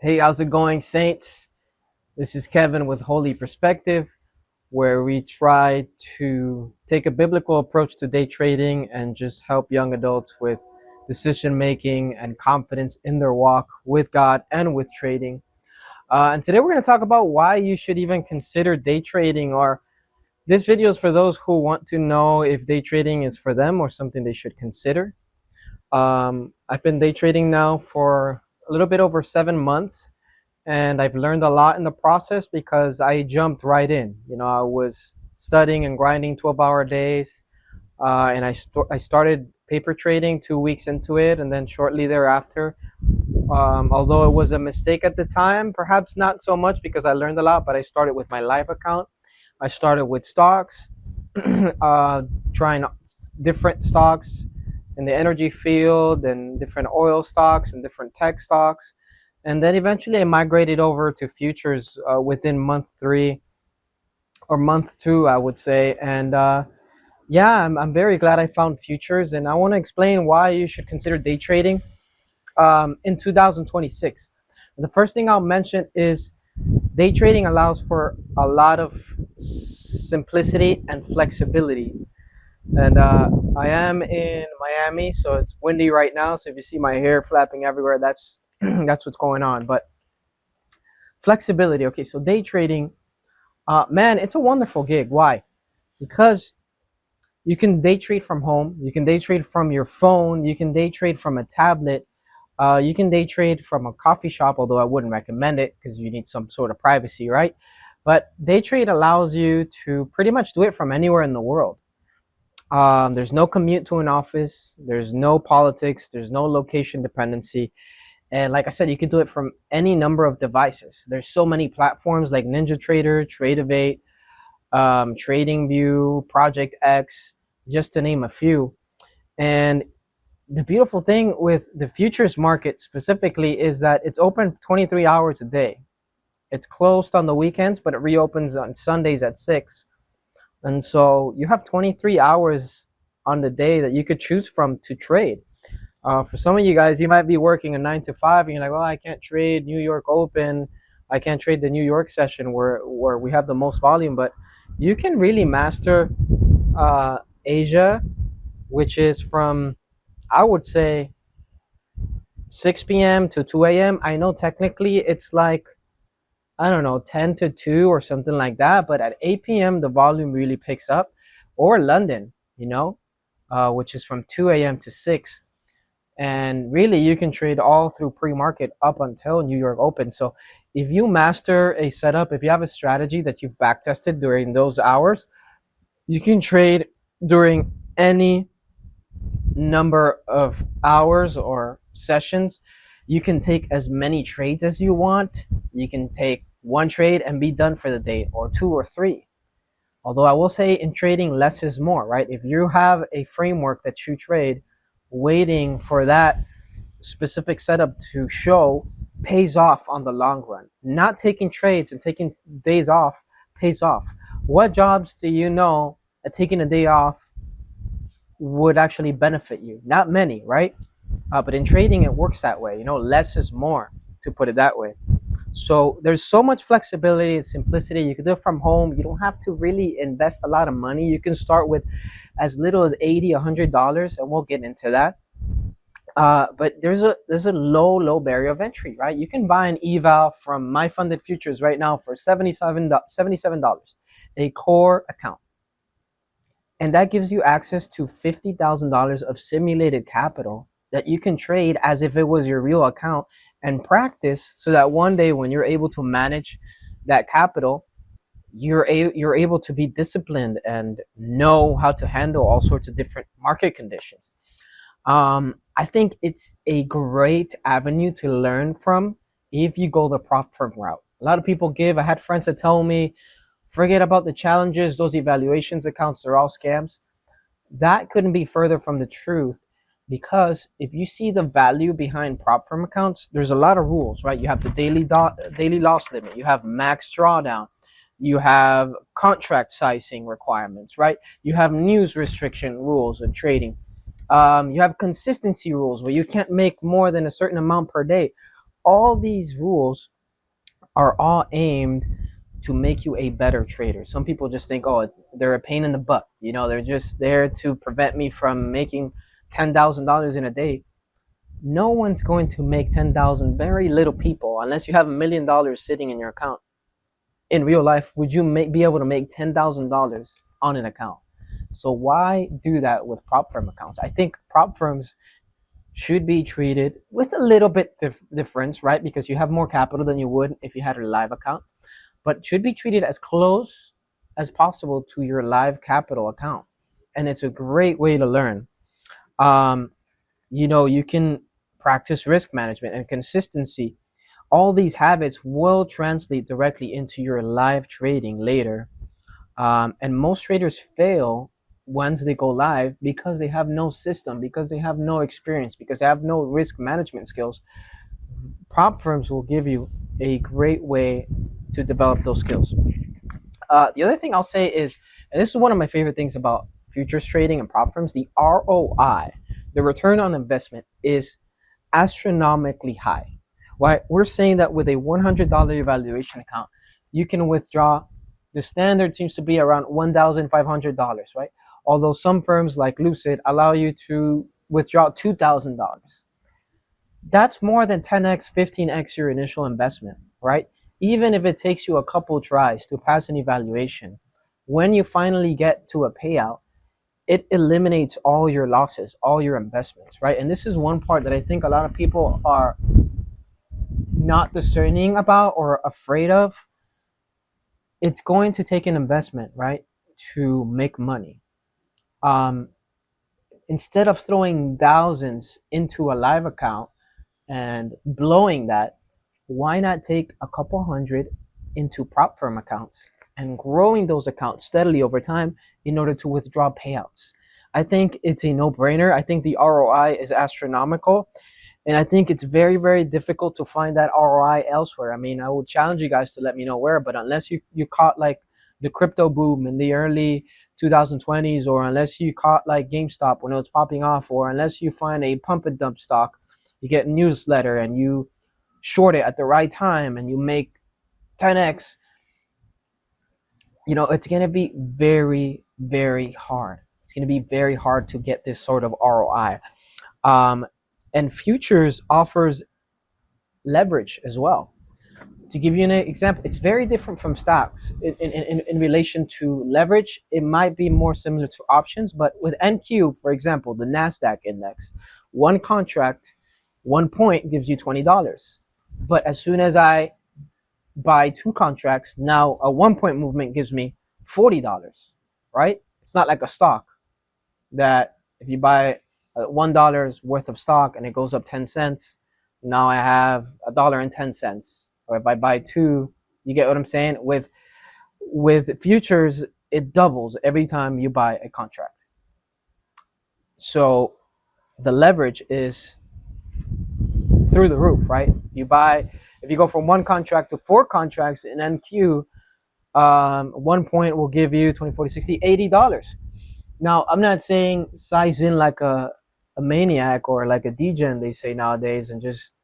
Hey, how's it going, Saints? This is Kevin with Holy Perspective, where we try to take a biblical approach to day trading and just help young adults with decision making and confidence in their walk with God and with trading. And today we're going to talk about why you should even consider day trading, or this video is for those who want to know if day trading is for them or something they should consider. I've been day trading now for a little bit over 7 months, and I've learned a lot in the process because I jumped right in. I was studying and grinding 12-hour days, and I started paper trading 2 weeks into it, and then shortly thereafter, although it was a mistake at the time, perhaps not so much because I learned a lot, but I started with my live account. I started with stocks, trying different stocks in the energy field and different oil stocks and different tech stocks. And then eventually I migrated over to futures within month 3 or month 2, I would say. And yeah, I'm very glad I found futures. And I want to explain why you should consider day trading in 2026. The first thing I'll mention is day trading allows for a lot of simplicity and flexibility. And I am in Miami, so it's windy right now. So if you see my hair flapping everywhere, that's that's what's going on. But flexibility. Okay, so day trading, man, it's a wonderful gig. Why? Because you can day trade from home, you can day trade from your phone, you can day trade from a tablet, you can day trade from a coffee shop, although I wouldn't recommend it because you need some sort of privacy, right? But day trade allows you to pretty much do it from anywhere in the world. There's no commute to an office, there's no politics, there's no location dependency. And like I said, you can do it from any number of devices. There's so many platforms like NinjaTrader, Tradeovate, TradingView, Project X, just to name a few. And the beautiful thing with the futures market specifically is that it's open 23 hours a day. It's closed on the weekends, but it reopens on Sundays at 6. And so you have 23 hours on the day that you could choose from to trade. For some of you guys, you might be working a 9 to 5, and you're like, well, I can't trade New York Open. I can't trade the New York session where we have the most volume. But you can really master Asia, which is from, I would say, 6 p.m. to 2 a.m. I know technically it's like, I don't know, 10 to 2 or something like that. But at 8 p.m., the volume really picks up. Or London, which is from 2 a.m. to 6. And really you can trade all through pre-market up until New York Open. So if you master a setup, if you have a strategy that you've back tested during those hours, you can trade during any number of hours or sessions. You can take as many trades as you want. You can take one trade and be done for the day, or two or three. Although I will say in trading, less is more, right? If you have a framework that you trade, waiting for that specific setup to show pays off on the long run. Not taking trades and taking days off pays off. What jobs do you know that taking a day off would actually benefit you? Not many, right? But in trading, it works that way. Less is more, to put it that way. So there's so much flexibility and simplicity. You can do it from home. You don't have to really invest a lot of money. You can start with as little as $80, $100, and we'll get into that. But there's a low barrier of entry, right? You can buy an eval from my funded futures right now for $77, a core account, and that gives you access to $50,000 of simulated capital that you can trade as if it was your real account and practice, so that one day when you're able to manage that capital, you're able to be disciplined and know how to handle all sorts of different market conditions. I think it's a great avenue to learn from if you go the prop firm route. A lot of people I had friends that tell me, forget about the challenges, those evaluations accounts are all scams. That couldn't be further from the truth, because if you see the value behind prop firm accounts, there's a lot of rules, right? You have the daily loss limit, you have max drawdown, you have contract sizing requirements, right? You have news restriction rules in trading. You have consistency rules where you can't make more than a certain amount per day. all these rules are all aimed to make you a better trader. Some people just think, oh, they're a pain in the butt. You know, they're just there to prevent me from making $10,000 in a day. No one's going to make 10,000. Very little people, unless you have $1 million sitting in your account. In real life, would you be able to make $10,000 on an account? So why do that with prop firm accounts? I think prop firms should be treated with a little bit difference, right? Because you have more capital than you would if you had a live account, but should be treated as close as possible to your live capital account. And it's a great way to learn. Um, you can practice risk management and consistency. All these habits will translate directly into your live trading later. And most traders fail once they go live because they have no system, because they have no experience, because they have no risk management skills. Prop firms will give you a great way to develop those skills. The other thing I'll say is, and this is one of my favorite things about futures trading and prop firms, the ROI, the return on investment, is astronomically high. Right? We're saying that with a $100 evaluation account, you can withdraw. The standard seems to be around $1,500, right? Although some firms like Lucid allow you to withdraw $2,000. That's more than 10x, 15x your initial investment, right? Even if it takes you a couple tries to pass an evaluation, when you finally get to a payout, it eliminates all your losses, all your investments, right? And this is one part that I think a lot of people are not discerning about or afraid of. It's going to take an investment, right, to make money. Um, Instead of throwing thousands into a live account and blowing that, why not take a couple hundred into prop firm accounts and growing those accounts steadily over time in order to withdraw payouts? I think it's a no-brainer. I think the ROI is astronomical. And I think it's very, very difficult to find that ROI elsewhere. I mean, I would challenge you guys to let me know where, but unless you caught like the crypto boom in the early 2020s, or unless you caught like GameStop when it was popping off, or unless you find a pump and dump stock, you get a newsletter and you short it at the right time and you make 10x, it's going to be very, very hard. It's going to be very hard to get this sort of ROI. And futures offers leverage as well. To give you an example, it's very different from stocks. In relation to leverage, it might be more similar to options, but with NQ, for example, the NASDAQ index, one contract, 1 point gives you $20. But as soon as I buy two contracts, now a 1 point movement gives me $40, right? It's not like a stock that if you buy $1 worth of stock and it goes up 10 cents, now I have $1.10. Or if I buy two, you get what I'm saying? With futures, it doubles every time you buy a contract. So the leverage is through the roof, right? If you go from one contract to four contracts in NQ, 1 point will give you 20, 40, 60, $80. Now, I'm not saying size in like a maniac or like a degen, they say nowadays, and just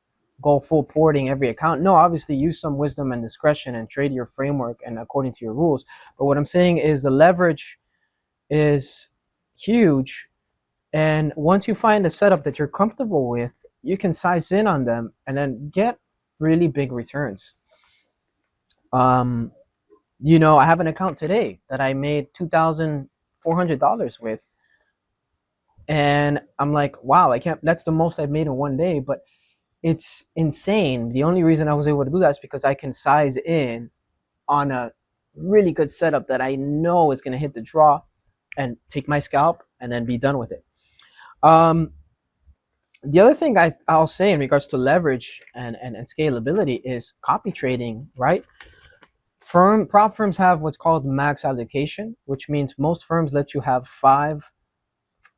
go full porting every account. No, obviously use some wisdom and discretion and trade your framework and according to your rules. But what I'm saying is the leverage is huge. And once you find a setup that you're comfortable with, you can size in on them and then get really big returns. I have an account today that I made $2,400 with. And I'm like, wow, I can't, that's the most I've made in one day, but it's insane. The only reason I was able to do that is because I can size in on a really good setup that I know is going to hit the draw and take my scalp and then be done with it. The other thing I'll say in regards to leverage and scalability is copy trading, right? Prop firms have what's called max allocation, which means most firms let you have 5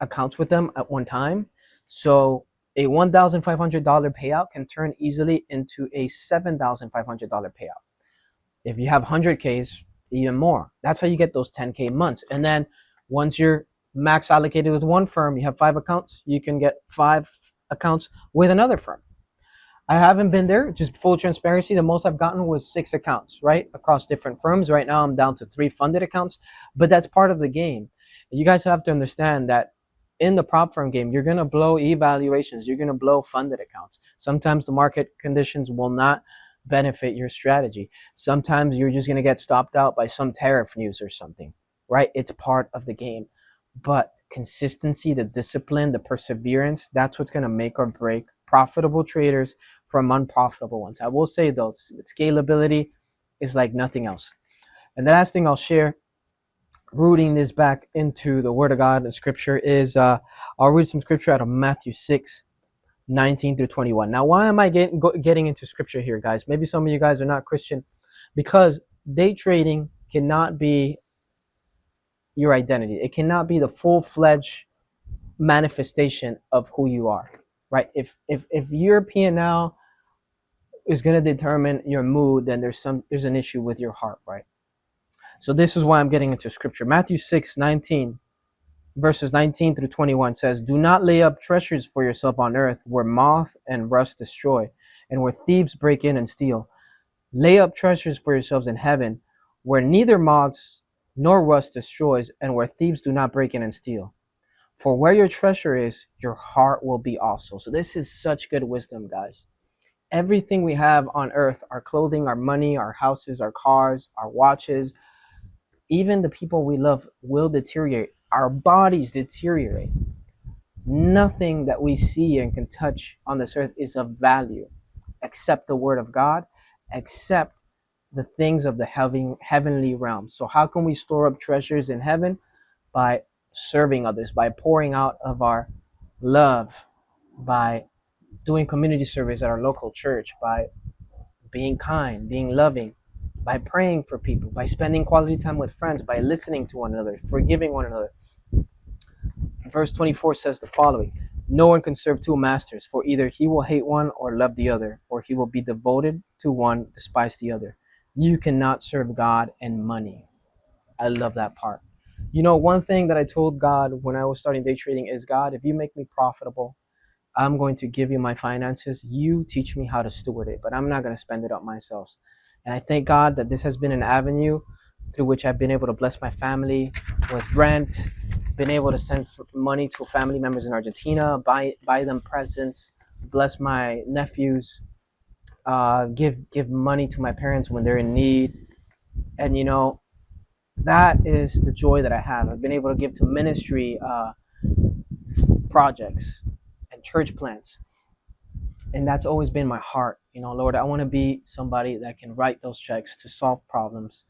accounts with them at one time. So a $1,500 payout can turn easily into a $7,500 payout. If you have 100Ks, even more. That's how you get those 10K months. And then once you're max allocated with one firm, you have 5 accounts, you can get 5 accounts with another firm. I haven't been there. Just full transparency. The most I've gotten was 6 accounts, right, across different firms. Right now, I'm down to 3 funded accounts, but that's part of the game. You guys have to understand that in the prop firm game, you're gonna blow evaluations. You're gonna blow funded accounts. Sometimes the market conditions will not benefit your strategy. Sometimes you're just gonna get stopped out by some tariff news or something, right? It's part of the game, but consistency, the discipline, the perseverance, that's what's gonna make or break profitable traders from unprofitable ones. I will say though, scalability is like nothing else. And the last thing I'll share, rooting this back into the Word of God and Scripture, is I'll read some Scripture out of Matthew 6:19 through 21. Now, why am I getting into Scripture here, guys? Maybe some of you guys are not Christian, because day trading cannot be your identity. It cannot be the full-fledged manifestation of who you are, right? If your P&L is going to determine your mood, then there's an issue with your heart, right? So this is why I'm getting into Scripture. Matthew 6:19, verses 19 through 21 says, "Do not lay up treasures for yourself on earth, where moth and rust destroy, and where thieves break in and steal. Lay up treasures for yourselves in heaven, where neither moths nor rust destroys, and where thieves do not break in and steal. For where your treasure is, your heart will be also." So this is such good wisdom, guys. Everything we have on earth, our clothing, our money, our houses, our cars, our watches, even the people we love will deteriorate. Our bodies deteriorate. Nothing that we see and can touch on this earth is of value except the Word of God, except the things of the heavenly realm. So how can we store up treasures in heaven? By serving others, by pouring out of our love, by doing community service at our local church, by being kind, being loving, by praying for people, by spending quality time with friends, by listening to one another, forgiving one another. Verse 24 says the following: "No one can serve two masters, for either he will hate one or love the other, or he will be devoted to one, despise the other. You cannot serve God and money." I love that part. You know, one thing that I told God when I was starting day trading is, God, if you make me profitable, I'm going to give you my finances. You teach me how to steward it, but I'm not going to spend it up myself. And I thank God that this has been an avenue through which I've been able to bless my family with rent, been able to send money to family members in Argentina, buy them presents, bless my nephews, give money to my parents when they're in need. And you know, that is the joy that I have. I've been able to give to ministry projects and church plants. And that's always been my heart. You know, Lord, I want to be somebody that can write those checks to solve problems.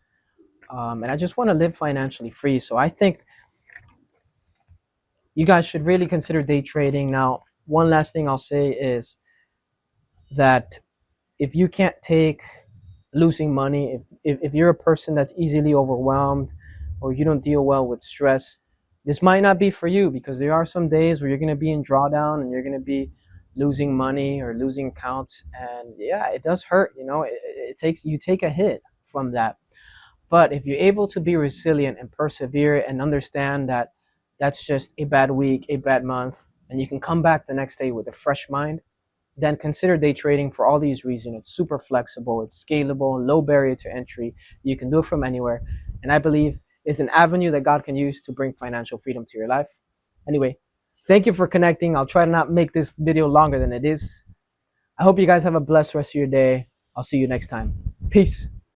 And I just want to live financially free. So I think you guys should really consider day trading. Now, one last thing I'll say is that if you can't take losing money, if you're a person that's easily overwhelmed, or you don't deal well with stress, this might not be for you, because there are some days where you're going to be in drawdown and you're going to be losing money or losing accounts. And yeah, it does hurt. You know, you take a hit from that. But if you're able to be resilient and persevere and understand that that's just a bad week, a bad month, and you can come back the next day with a fresh mind, then consider day trading for all these reasons. It's super flexible, it's scalable, low barrier to entry. You can do it from anywhere. And I believe it's an avenue that God can use to bring financial freedom to your life. Anyway, thank you for connecting. I'll try to not make this video longer than it is. I hope you guys have a blessed rest of your day. I'll see you next time. Peace.